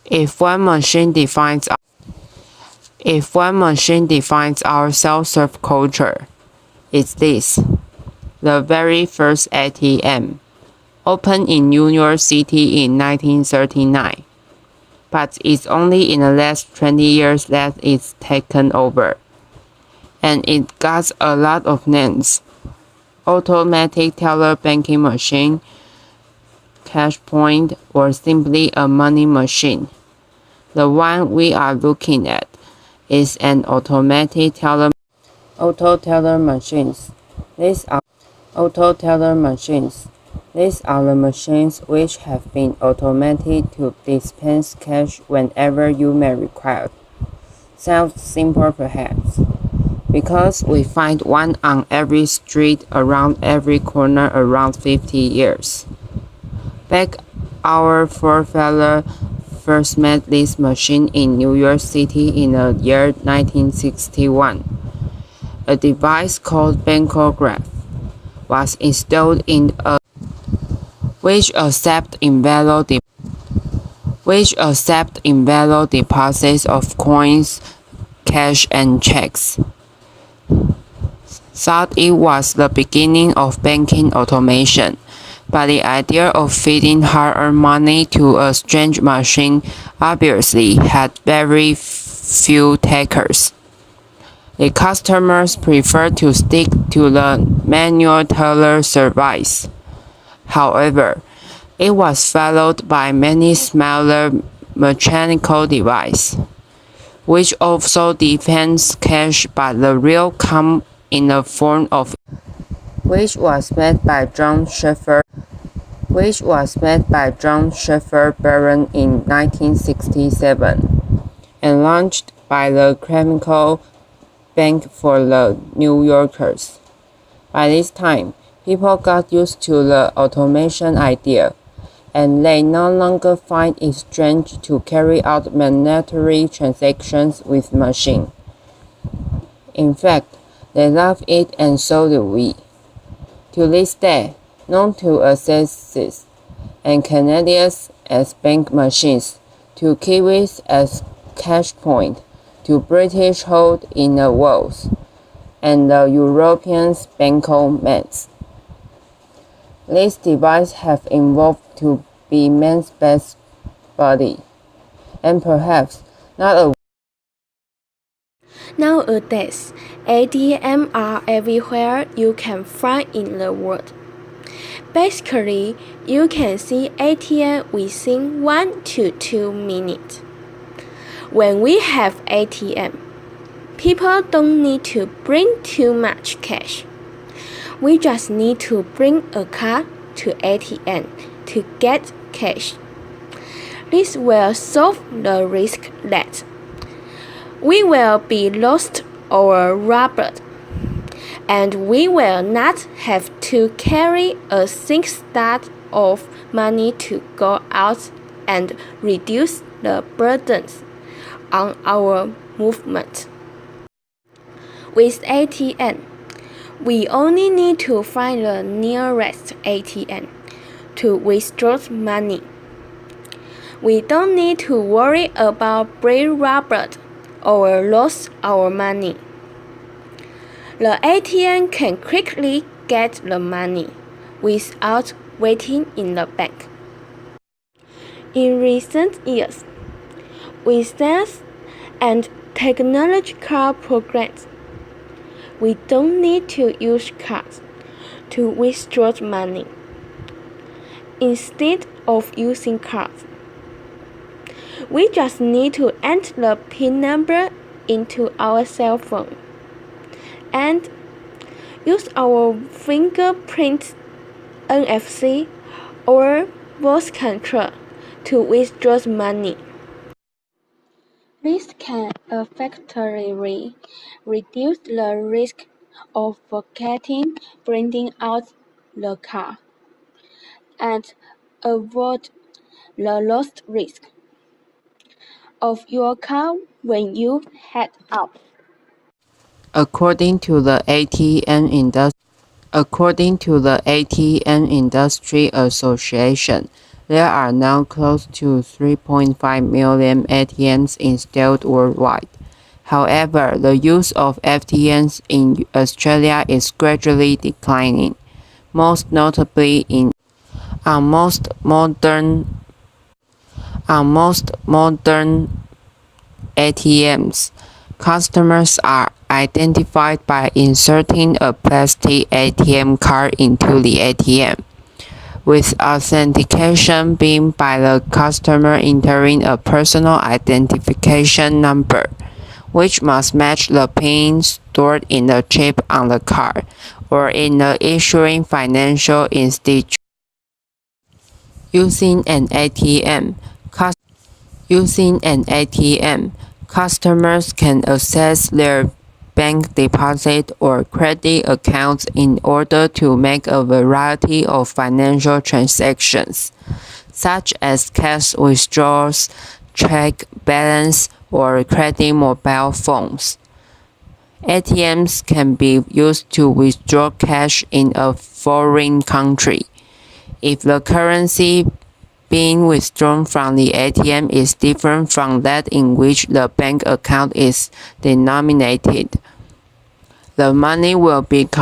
If one machine defines our self-serve culture, it's this: the very first ATM, opened in New York City in 1939. But it's only in the last 20 years that it's taken over. And it got a lot of names: automatic teller banking machine, cash point, or simply a money machine. The one we are looking at is an automatic teller machines. These are the machines which have been automated to dispense cash whenever you may require. Sounds simple perhaps, because we find one on every street around every corner around 50 years. Back our forefather first made this machine in New York City in the year 1961. A device called Bankograph was installed in a which accept envelope deposits of coins, cash, and checks. Thought it was the beginning of banking automation, but the idea of feeding hard-earned money to a strange machine obviously had very few takers. The customers preferred to stick to the manual teller service. However, it was followed by many smaller mechanical devices, which also dispense cash, but the real come in the form of which was made by John Schaefer Baron in 1967 and launched by the Chemical Bank for the New Yorkers. By this time, people got used to the automation idea, and they no longer find it strange to carry out monetary transactions with machine. In fact, they love it, and so do we. To this day, known to Aussies and Canadians as bank machines, to Kiwis as cash point, to British hold in the walls, and the Europeans bankomats. These devices have evolved to be man's best buddy, and perhaps not a Nowadays, ATMs are everywhere you can find in the world. Basically, you can see ATM within 1 to 2 minutes. When we have ATM, people don't need to bring too much cash. We just need to bring a card to ATM to get cash. This will solve the risk that we will be lost or robbed, and we will not have to carry a thick stack of money to go out and reduce the burdens on our movement. With ATM, we only need to find the nearest ATM to withdraw money. We don't need to worry about being robbed or lose our money. The ATM can quickly get the money without waiting in the bank. In recent years, with science and technological progress, we don't need to use cards to withdraw money. Instead of using cards, we just need to enter the PIN number into our cell phone and use our fingerprint, NFC, or voice control to withdraw money. This can effectively reduce the risk of forgetting printing out the card and avoid the lost risk of your card when you head out. According to the ATM Industry Association, There are now close to 3.5 million ATMs installed worldwide. However, the use of ATMs in Australia is gradually declining, most notably on most modern ATMs. Customers are identified by inserting a plastic ATM card into the ATM, with authentication being by the customer entering a personal identification number, which must match the PIN stored in the chip on the card or in the issuing financial institution. Using an ATM, customers can access their bank deposit or credit accounts in order to make a variety of financial transactions, such as cash withdrawals, check balance, or credit mobile phones. ATMs can be used to withdraw cash in a foreign country. If the currency being withdrawn from the ATM is different from that in which the bank account is denominated, the money will be converted